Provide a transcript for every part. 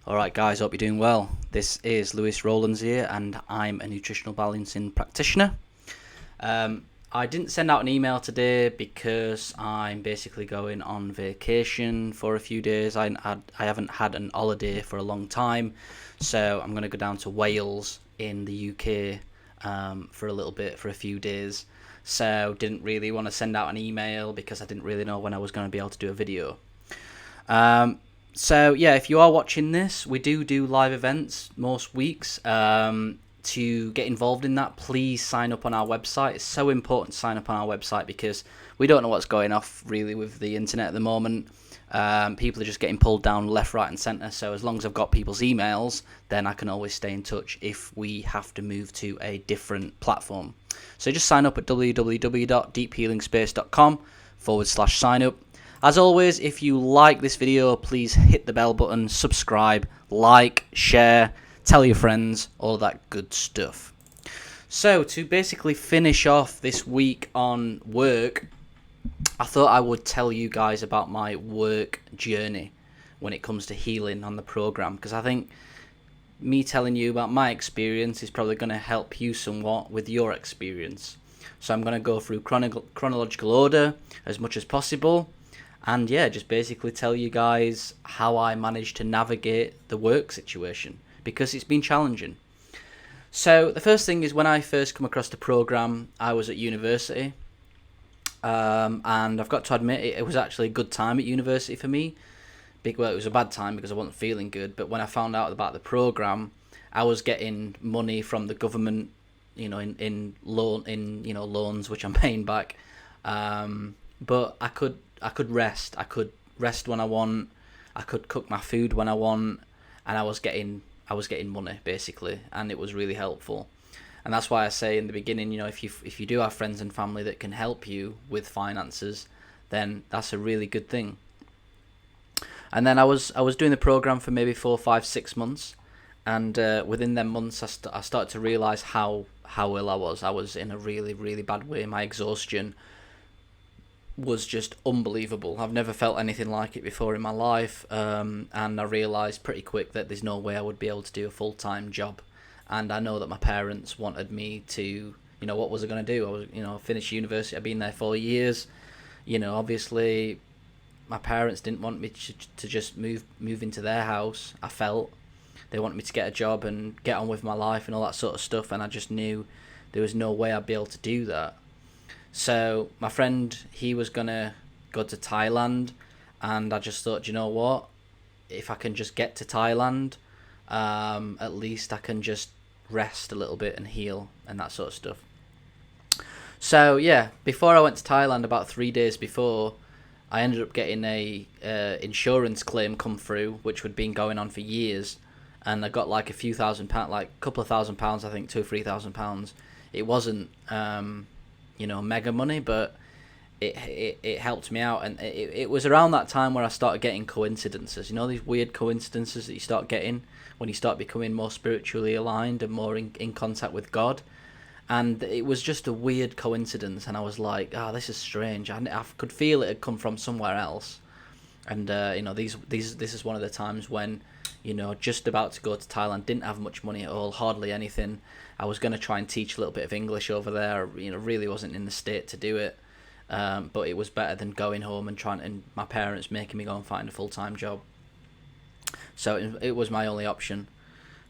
Alright guys, hope you're doing well. This is Rowlands here and I'm a nutritional balancing practitioner. I didn't send out an email today because I'm basically going on vacation for a few days. I haven't had an holiday for a long time, so I'm going to go down to Wales in the UK for a little bit, for a few days. So didn't really want to send out an email because I didn't really know when I was going to be able to do a video. So yeah, if you are watching this, we do live events most weeks. To get involved in that, please sign up on our website. It's so important to sign up on our website because we don't know what's going off really with the internet at the moment. People are just getting pulled down left, right and centre. So as long as I've got people's emails, then I can always stay in touch if we have to move to a different platform. So just sign up at www.deephealingspace.com/sign up. As always, if you like this video, please hit the bell button, subscribe, like, share, tell your friends, all that good stuff. So to basically finish off this week on work, I thought I would tell you guys about my work journey when it comes to healing on the program, because I think me telling you about my experience is probably going to help you somewhat with your experience. So I'm going to go through chronological order as much as possible. And yeah, just basically tell you guys how I managed to navigate the work situation, because it's been challenging. So the first thing is, when I first come across the program, I was at university. And I've got to admit, it was actually a good time at university for me. Well, it was a bad time because I wasn't feeling good. But when I found out about the program, I was getting money from the government, in loans, which I'm paying back. But I could rest. I could rest when I want. I could cook my food when I want, and I was getting money basically, and it was really helpful. And that's why I say in the beginning, if you do have friends and family that can help you with finances, then that's a really good thing. And then I was doing the program for maybe 4, 5, 6 months, and within them months, I started to realize how ill I was. I was in a really, really bad way. My exhaustion was just unbelievable. I've never felt anything like it before in my life, and I realised pretty quick that there's no way I would be able to do a full-time job. And I know that my parents wanted me to, what was I going to do? I was, finish university. I've been there 4 years. Obviously, my parents didn't want me to just move into their house. I felt they wanted me to get a job and get on with my life and all that sort of stuff. And I just knew there was no way I'd be able to do that. So my friend, he was going to go to Thailand, and I just thought, you know what, if I can just get to Thailand, at least I can just rest a little bit and heal and that sort of stuff. So yeah, before I went to Thailand, about 3 days before, I ended up getting a insurance claim come through, which had been going on for years, and I got like a few £1,000, like a couple of £1,000, I think £2,000 or £3,000. It wasn't mega money, but it helped me out. And it was around that time where I started getting coincidences, these weird coincidences that you start getting when you start becoming more spiritually aligned and more in contact with God. And it was just a weird coincidence, and I was like, this is strange. I could feel it had come from somewhere else. And this is one of the times when, just about to go to Thailand, didn't have much money at all, hardly anything. I was going to try and teach a little bit of English over there. Really wasn't in the state to do it. But it was better than going home and my parents making me go and find a full-time job. So it was my only option.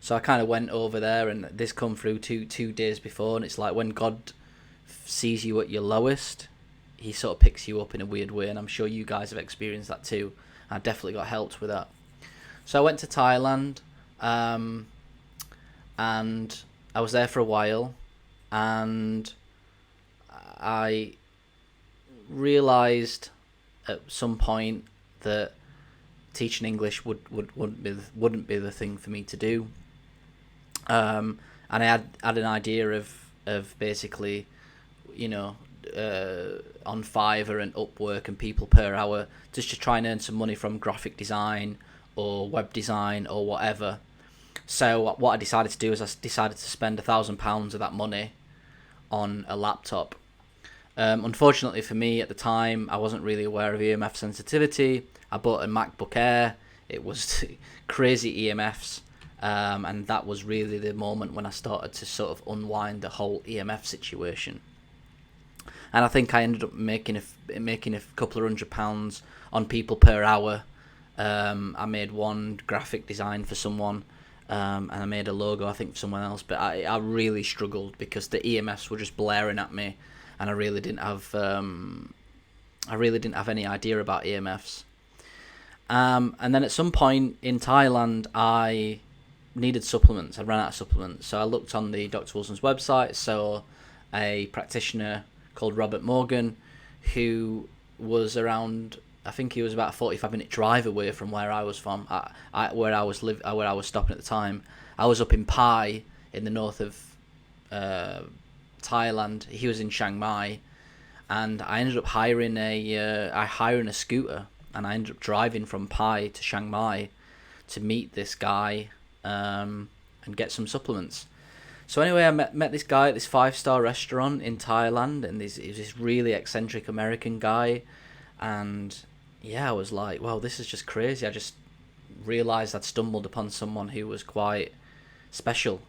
So I kind of went over there, and this come through two days before. And it's like when God sees you at your lowest, he sort of picks you up in a weird way. And I'm sure you guys have experienced that too. I definitely got helped with that. So I went to Thailand, and I was there for a while, and I realised at some point that teaching English wouldn't be the thing for me to do. And I had an idea of basically, on Fiverr and Upwork and People Per Hour, just to try and earn some money from graphic design or web design or whatever. So what I decided to do is I decided to spend £1,000 of that money on a laptop. Unfortunately for me at the time, I wasn't really aware of EMF sensitivity. I bought a MacBook Air. it was crazy EMFs, and that was really the moment when I started to sort of unwind the whole EMF situation. And I think I ended up making a couple of £100 on people per hour. I made one graphic design for someone, and I made a logo, I think, for someone else. But I really struggled because the EMFs were just blaring at me, and I really didn't have any idea about EMFs. And then at some point in Thailand, I needed supplements. I ran out of supplements, so I looked on the Dr. Wilson's website, saw a practitioner called Robert Morgan, who was around, I think he was about a 45-minute drive away from where I was from, where I was stopping at the time. I was up in Pai in the north of Thailand. He was in Chiang Mai, and I ended up hiring a scooter, and I ended up driving from Pai to Chiang Mai to meet this guy and get some supplements. So anyway, I met this guy at this 5-star restaurant in Thailand, and he was this really eccentric American guy, and yeah, I was like, wow, this is just crazy. I just realised I'd stumbled upon someone who was quite special,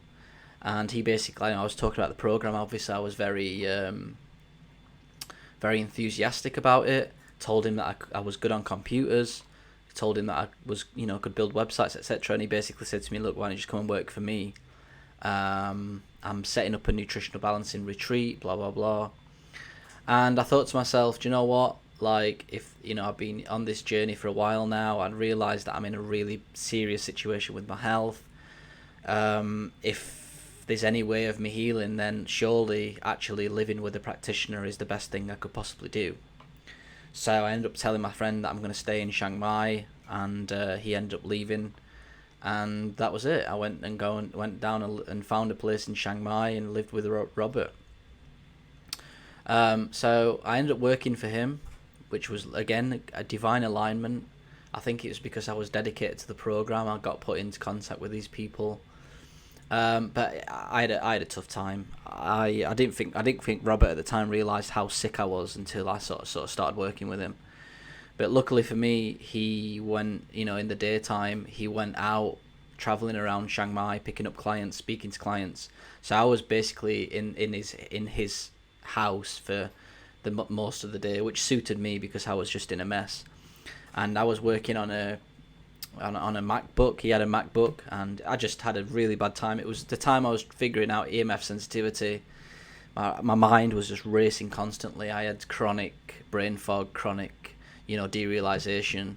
and he basically, I was talking about the program. Obviously, I was very enthusiastic about it. Told him that I was good on computers. Told him that I was, could build websites, etc. And he basically said to me, look, why don't you just come and work for me? I'm setting up a nutritional balancing retreat, blah blah blah. And I thought to myself, do you know what, like, if I've been on this journey for a while now, I'd realised that I'm in a really serious situation with my health. If there's any way of me healing, then surely actually living with a practitioner is the best thing I could possibly do. So I ended up telling my friend that I'm going to stay in Chiang Mai, and he ended up leaving. And that was it. I went down and found a place in Chiang Mai and lived with Robert. So I ended up working for him, which was, again, a divine alignment. I think it was because I was dedicated to the program. I got put into contact with these people. But I had a tough time. I didn't think Robert at the time realised how sick I was until I sort of started working with him. But luckily for me, he went, in the daytime, he went out traveling around Chiang Mai, picking up clients, speaking to clients. So I was basically in his house for the most of the day, which suited me because I was just in a mess. And I was working on a MacBook. He had a MacBook, and I just had a really bad time. It was the time I was figuring out EMF sensitivity. My mind was just racing constantly. I had chronic brain fog, chronic derealization,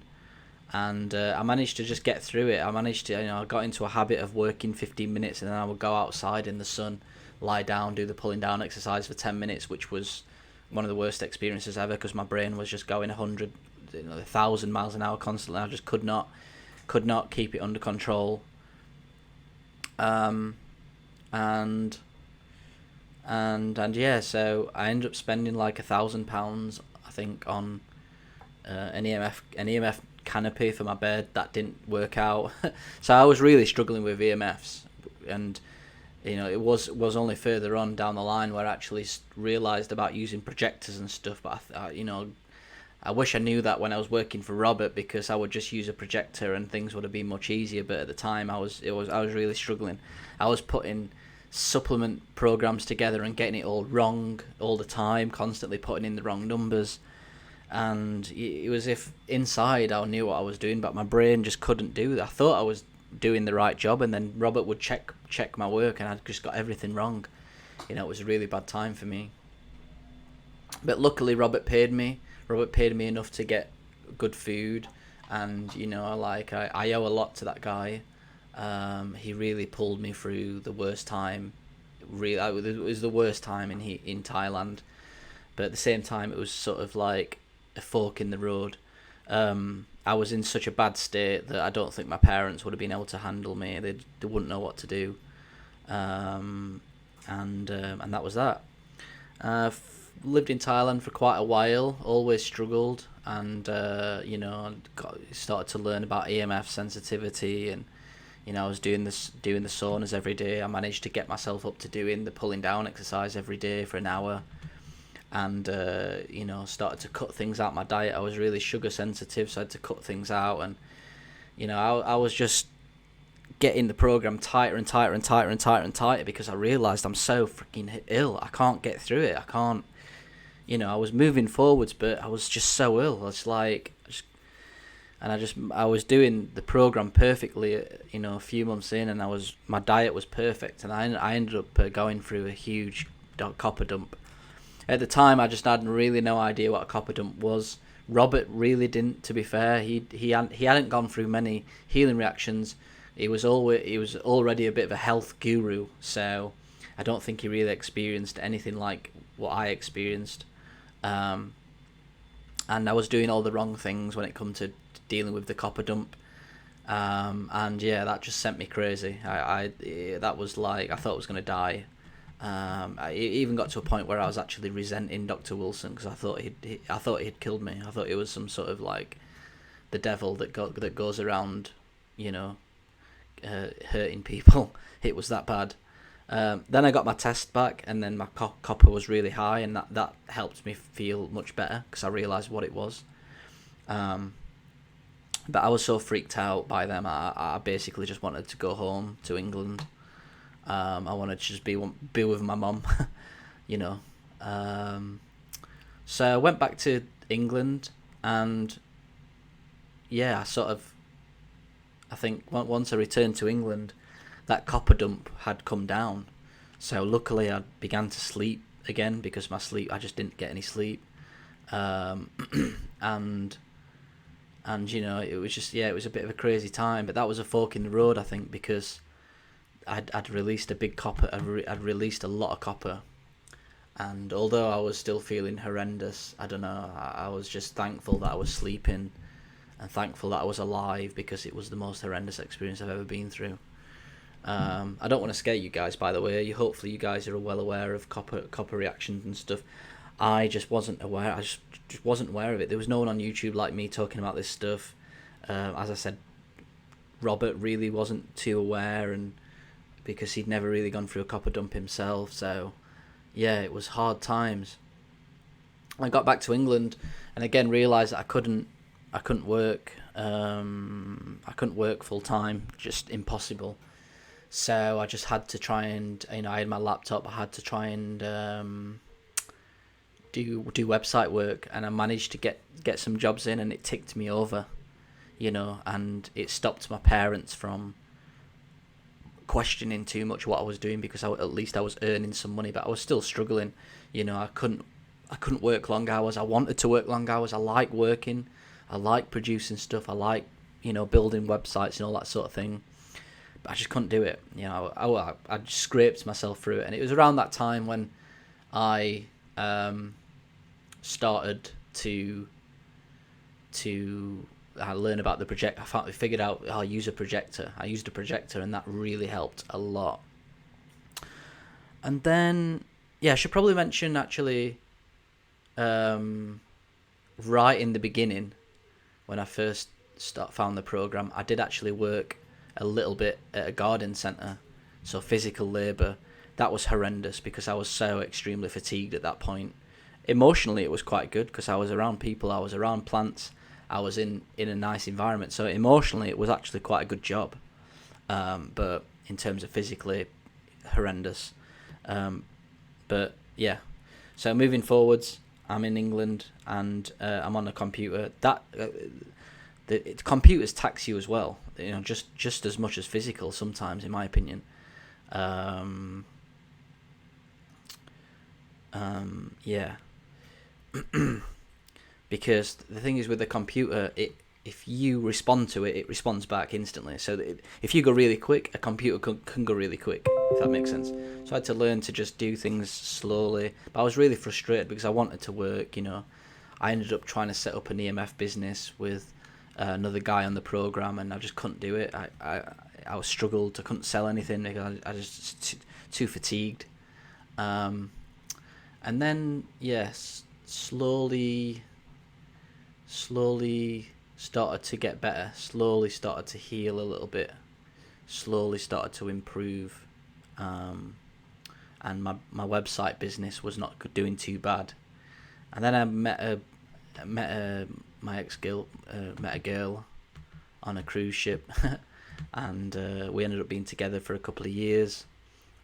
and I managed to just get through it. I managed to, I got into a habit of working 15 minutes, and then I would go outside in the sun, lie down, do the pulling down exercise for 10 minutes, which was one of the worst experiences ever because my brain was just going 1,000 miles an hour constantly. I just could not keep it under control. And yeah, so I ended up spending like £1,000, I think, on an EMF canopy for my bed. That didn't work out. So I was really struggling with EMFs, and it was only further on down the line where I actually realised about using projectors and stuff. But I wish I knew that when I was working for Robert, because I would just use a projector and things would have been much easier. But at the time, I was really struggling. I was putting supplement programs together and getting it all wrong all the time, constantly putting in the wrong numbers. And it was as if inside I knew what I was doing, but my brain just couldn't do that. I thought I was doing the right job, and then Robert would check my work, and I just got everything wrong. It was a really bad time for me. But luckily, Robert paid me enough to get good food, and I owe a lot to that guy. He really pulled me through the worst time. It was the worst time in Thailand, but at the same time, it was sort of like a fork in the road. I was in such a bad state that I don't think my parents would have been able to handle me. They wouldn't know what to do, and that was that. Lived in Thailand for quite a while. Always struggled, and started to learn about EMF sensitivity, and I was doing the saunas every day. I managed to get myself up to doing the pulling down exercise every day for an hour. And started to cut things out my diet. I was really sugar sensitive, so I had to cut things out, and I was just getting the program tighter and tighter and tighter and tighter and tighter because I realised I'm so freaking ill. I can't get through it. I can't, I was moving forwards, but I was just so ill. It's like, I was doing the program perfectly, a few months in, and my diet was perfect, and I ended up going through a huge copper dump. At the time, I just had really no idea what a copper dump was. Robert really didn't, to be fair. He hadn't gone through many healing reactions. He was already a bit of a health guru, so I don't think he really experienced anything like what I experienced. And I was doing all the wrong things when it come to dealing with the copper dump. And yeah, that just sent me crazy. That was like, I thought I was going to die. I even got to a point where I was actually resenting Dr. Wilson because I thought he'd killed me. I thought it was some sort of like the devil that goes around, hurting people. It was that bad. Then I got my test back, and then my copper was really high, and that helped me feel much better because I realised what it was. But I was so freaked out by them, I basically just wanted to go home to England. I wanted to just be with my mum, So I went back to England, and yeah, I think once I returned to England, that copper dump had come down. So luckily I began to sleep again because I just didn't get any sleep. And it was just, it was a bit of a crazy time, but that was a fork in the road, I think, because I'd released a big copper. I'd released a lot of copper, and although I was still feeling horrendous, I don't know, I was just thankful that I was sleeping and thankful that I was alive because it was the most horrendous experience I've ever been through. I don't want to scare you guys, by the way. Hopefully you guys are well aware of copper reactions and stuff. I just wasn't aware. I just wasn't aware of it. There was no one on YouTube like me talking about this stuff. As I said, Robert really wasn't too aware, and because he'd never really gone through a copper dump himself. So yeah, it was hard times. I got back to England and again realised that I couldn't work. I couldn't work full time, just impossible. So I just had to try and, I had my laptop. I had to try and do website work, and I managed to get some jobs in, and it ticked me over, and it stopped my parents from questioning too much what I was doing because at least I was earning some money, but I was still struggling. I couldn't work long hours. I wanted to work long hours. I like working. I like producing stuff. I like, building websites and all that sort of thing. But I just couldn't do it. I just scraped myself through it. And it was around that time when I started to learn about the project. I figured out how to use a projector. I used a projector, and that really helped a lot. And then, I should probably mention actually, right in the beginning, when I first found the program, I did actually work a little bit at a garden centre, so physical labour. That was horrendous because I was so extremely fatigued at that point. Emotionally, it was quite good because I was around people, I was around plants, I was in a nice environment. So emotionally, it was actually quite a good job. But in terms of physically, horrendous. But yeah, so moving forwards, I'm in England and I'm on a computer. The computers tax you as well, just as much as physical sometimes, in my opinion. Yeah. Because the thing is with the computer, if you respond to it, it responds back instantly. So if you go really quick, a computer can go really quick, if that makes sense. So I had to learn to just do things slowly. But I was really frustrated because I wanted to work, I ended up trying to set up an EMF business with another guy on the program, and I just couldn't do it. I was struggled. I couldn't sell anything because I just too fatigued. And then, yes, slowly started to get better, slowly started to heal a little bit, slowly started to improve, and my website business was not doing too bad. And then I met a girl, on a cruise ship, and we ended up being together for a couple of years.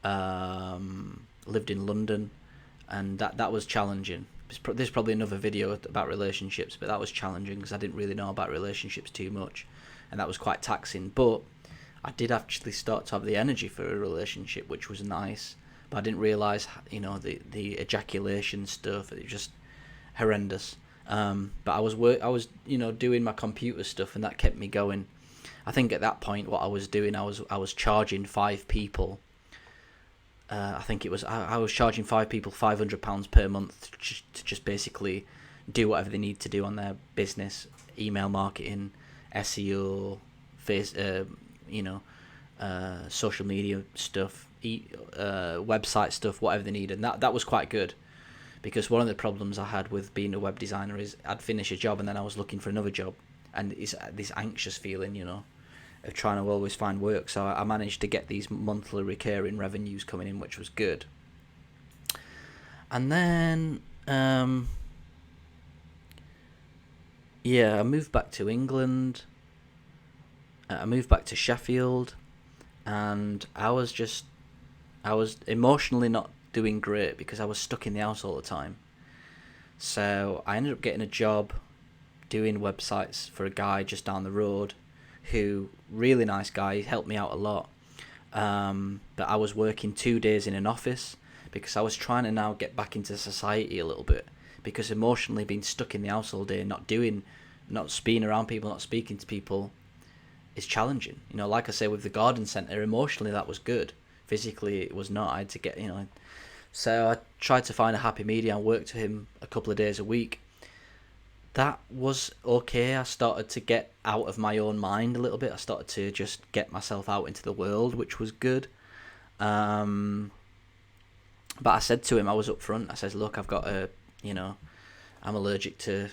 Lived in London, and that was challenging. There's probably another video about relationships, but that was challenging because I didn't really know about relationships too much, and that was quite taxing. But I did actually start to have the energy for a relationship, which was nice. But I didn't realise, the ejaculation stuff. It was just horrendous. But I was doing my computer stuff, and that kept me going. I think at that point, what I was doing, I was charging 5 people. I think it was I was charging 5 people £500 per month to just basically do whatever they need to do on their business, email marketing, SEO, social media stuff, website stuff, whatever they need, and that was quite good, because one of the problems I had with being a web designer is I'd finish a job and then I was looking for another job, and it's this anxious feeling, of trying to always find work. So I managed to get these monthly recurring revenues coming in, which was good. And then I moved back to England. I moved back to Sheffield, and I was emotionally not doing great because I was stuck in the house all the time. So I ended up getting a job doing websites for a guy just down the road, who, really nice guy, helped me out a lot. But I was working 2 days in an office because I was trying to now get back into society a little bit, because emotionally being stuck in the house all day, not being around people, not speaking to people, is challenging. Like I say, with the garden centre, emotionally that was good. Physically it was not. I had to get, So I tried to find a happy medium. I worked with him a couple of days a week. That was okay. I started to get out of my own mind a little bit. I started to just get myself out into the world, which was good. But I said to him, I was up front, I said, look, I've got I'm allergic to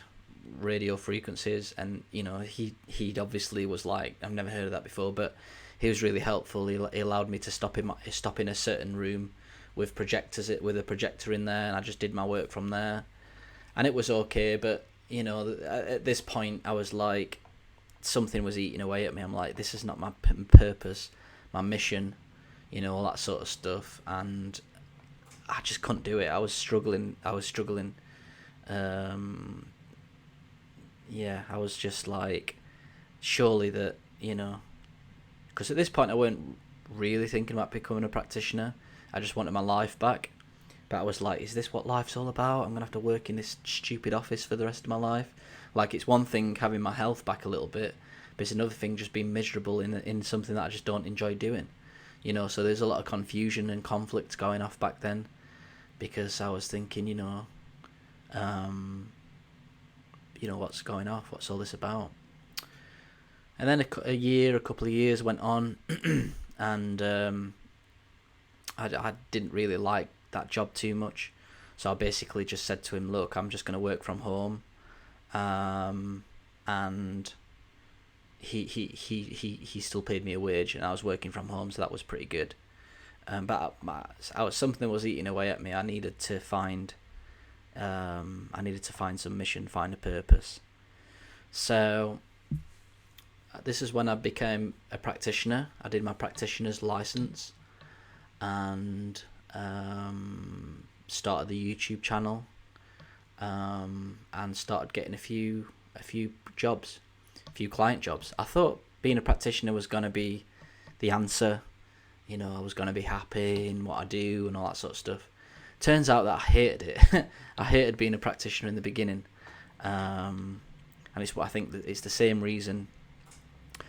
radio frequencies, and he obviously was like, I've never heard of that before, but he was really helpful. He allowed me to stop in a certain room with a projector in there, and I just did my work from there, and it was okay. But at this point, I was like, something was eating away at me. I'm like, this is not my purpose, my mission, all that sort of stuff, and I just couldn't do it. I was struggling. I was just like, surely that, because at this point I weren't really thinking about becoming a practitioner. I just wanted my life back. But I was like, is this what life's all about? I'm going to have to work in this stupid office for the rest of my life. Like, it's one thing having my health back a little bit, but it's another thing just being miserable in something that I just don't enjoy doing. So there's a lot of confusion and conflict going off back then, because I was thinking, what's going off? What's all this about? And then a couple of years went on, and I didn't really like that job too much, so I basically just said to him, look, I'm just going to work from home, and he still paid me a wage, and I was working from home, so that was pretty good. But something was eating away at me. I needed to find some mission, find a purpose. So this is when I became a practitioner. I did my practitioner's license, and started the YouTube channel, and started getting a few jobs, a few client jobs. I thought being a practitioner was going to be the answer. I was going to be happy in what I do and all that sort of stuff. Turns out that I hated it. I hated being a practitioner in the beginning, and it's what I think that it's the same reason.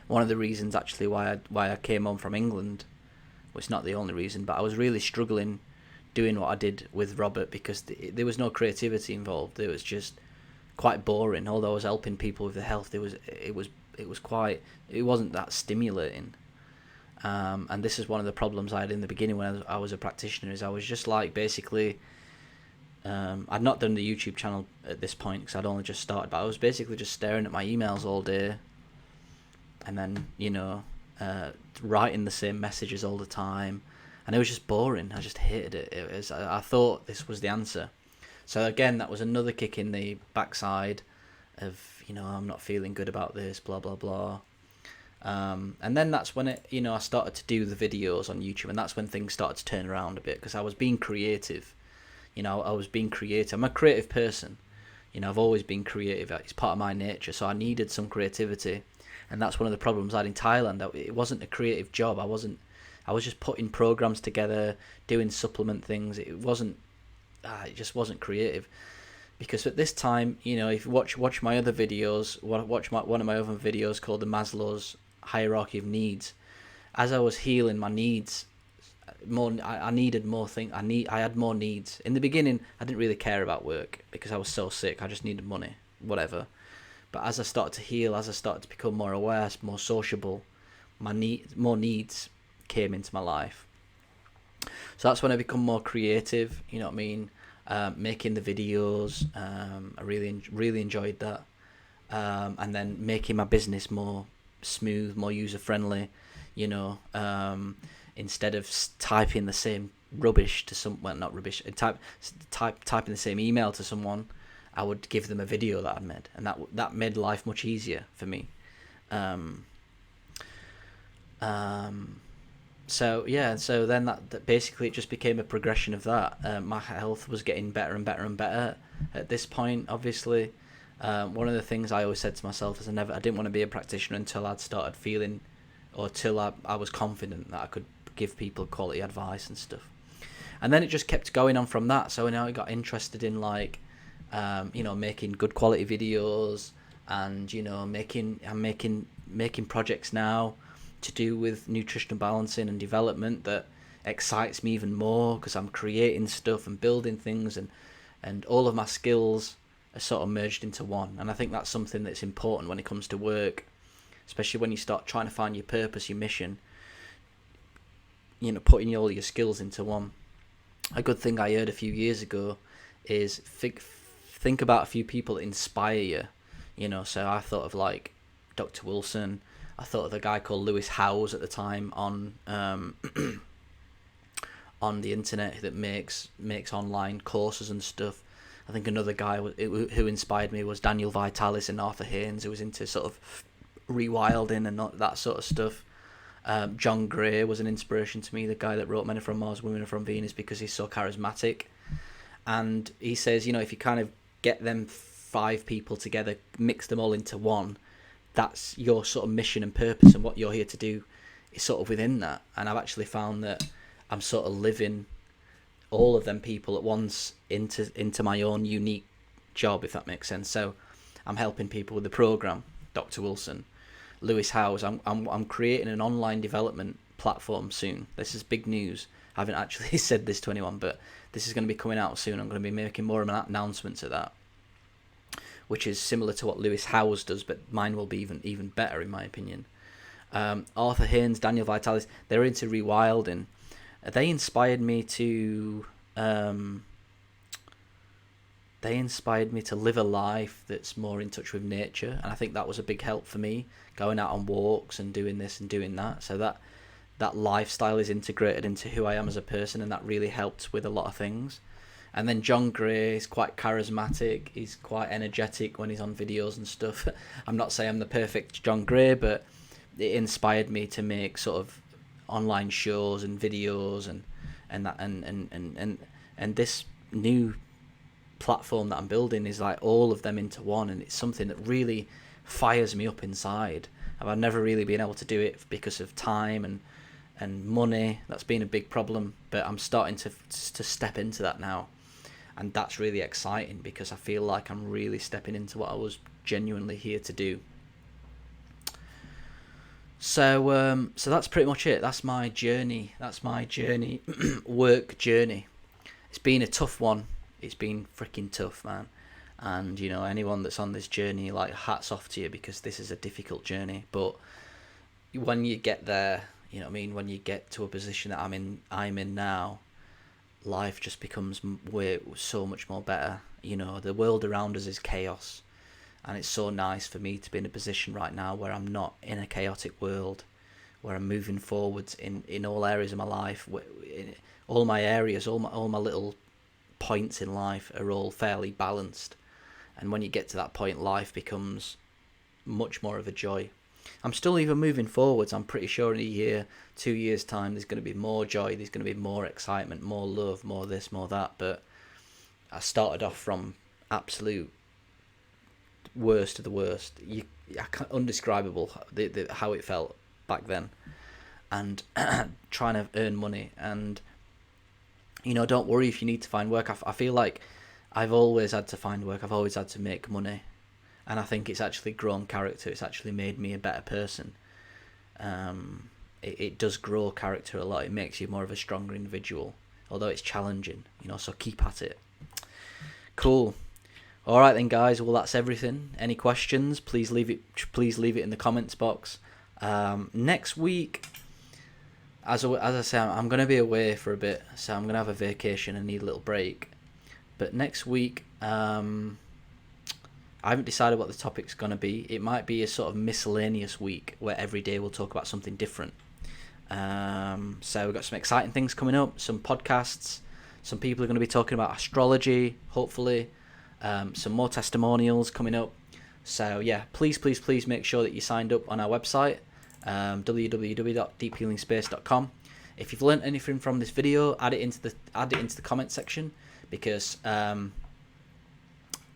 One of the reasons actually why I came home from England. Well, it's not the only reason, but I was really struggling doing what I did with Robert, because there was no creativity involved. It was just quite boring. Although I was helping people with their health, it wasn't that stimulating. And this is one of the problems I had in the beginning when I was a practitioner, is I was just like, basically, I'd not done the YouTube channel at this point because I'd only just started, but I was basically just staring at my emails all day, and then writing the same messages all the time, and it was just boring. I just hated it. I thought this was the answer. So again, that was another kick in the backside of, I'm not feeling good about this, blah blah blah. And then that's when I started to do the videos on YouTube, and that's when things started to turn around a bit, because I was being creative. I was being creative. I'm a creative person. I've always been creative. It's part of my nature. So I needed some creativity, and that's one of the problems I had in Thailand. It wasn't a creative job. I was just putting programs together, doing supplement things. It just wasn't creative. Because at this time, if you watch my other videos, one of my other videos called the Maslow's Hierarchy of Needs. As I was healing my needs, I needed more things. I had more needs. In the beginning, I didn't really care about work because I was so sick. I just needed money, whatever. But as I started to heal, as I started to become more aware, more sociable, more needs came into my life. So that's when I become more creative. You know what I mean? Making the videos, I really enjoyed that, and then making my business more smooth, more user friendly. Instead of typing the same rubbish to not rubbish, typing the same email to someone, I would give them a video that I'd made, and that made life much easier for me. So then that basically it just became a progression of that. My health was getting better and better and better at this point, obviously. One of the things I always said to myself is I didn't want to be a practitioner until I'd started feeling, or till I was confident that I could give people quality advice and stuff. And then it just kept going on from that. So now I got interested in making good quality videos, and I'm making projects now to do with nutritional balancing and development that excites me even more, because I'm creating stuff and building things, and all of my skills are sort of merged into one. And I think that's something that's important when it comes to work, especially when you start trying to find your purpose, your mission, putting all your skills into one. A good thing I heard a few years ago is think about a few people that inspire you. So I thought of Dr. Wilson. I thought of a guy called Lewis Howes at the time on the internet that makes online courses and stuff. I think another guy who inspired me was Daniel Vitalis and Arthur Haynes, who was into sort of rewilding and that sort of stuff. John Gray was an inspiration to me, the guy that wrote Men Are From Mars, Women Are From Venus, because he's so charismatic. And he says, if you kind of get them 5 people together, mix them all into one, that's your sort of mission and purpose, and what you're here to do is sort of within that. And I've actually found that I'm sort of living all of them people at once into my own unique job, if that makes sense. So I'm helping people with the program, Dr. Wilson. Lewis Howes, I'm creating an online development platform soon. This is big news. I haven't actually said this to anyone, but this is going to be coming out soon. I'm going to be making more of an announcement to that, which is similar to what Lewis Howes does, but mine will be even better in my opinion. Arthur Haynes, Daniel Vitalis, they're into rewilding. They inspired me to live a life that's more in touch with nature, and I think that was a big help for me, going out on walks and doing this and doing that. So that lifestyle is integrated into who I am as a person, and that really helped with a lot of things. And then John Gray is quite charismatic. He's quite energetic when he's on videos and stuff. I'm not saying I'm the perfect John Gray, but it inspired me to make sort of online shows and videos and this new platform that I'm building is like all of them into one, and it's something that really fires me up inside. I've never really been able to do it because of time and money. That's been a big problem, but I'm starting to step into that now. And that's really exciting because I feel like I'm really stepping into what I was genuinely here to do. So that's pretty much it. That's my journey. Work journey. It's been a tough one. It's been freaking tough, man. And anyone that's on this journey, hats off to you, because this is a difficult journey. But when you get there, when you get to a position that I'm in now, life just becomes so much more better. The world around us is chaos, and it's so nice for me to be in a position right now where I'm not in a chaotic world, where I'm moving forwards in all areas of my life. In all my areas, all my little points in life are all fairly balanced. And when you get to that point, life becomes much more of a joy. I'm still even moving forwards. I'm pretty sure in a year, 2 years time, there's going to be more joy, there's going to be more excitement, more love, more this, more that. But I started off from absolute worst to the worst. Undescribable how it felt back then, and trying to earn money. And don't worry if you need to find work. I feel like I've always had to find work. I've always had to make money, and I think it's actually grown character. It's actually made me a better person. It does grow character a lot. It makes you more of a stronger individual, although it's challenging. So keep at it. Cool. All right then, guys. Well, that's everything. Any questions? Please leave it in the comments box. Next week, as I say, I'm going to be away for a bit, so I'm going to have a vacation and need a little break. But next week, I haven't decided what the topic's going to be. It might be a sort of miscellaneous week where every day we'll talk about something different. So we've got some exciting things coming up, some podcasts. Some people are going to be talking about astrology, hopefully. Some more testimonials coming up. So yeah, please make sure that you signed up on our website, www.deephealingspace.com. If you've learned anything from this video, add it into the comment section, because at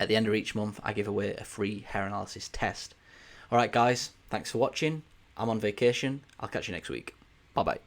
the end of each month I give away a free hair analysis test. Alright guys, thanks for watching. I'm on vacation. I'll catch you next week. Bye bye.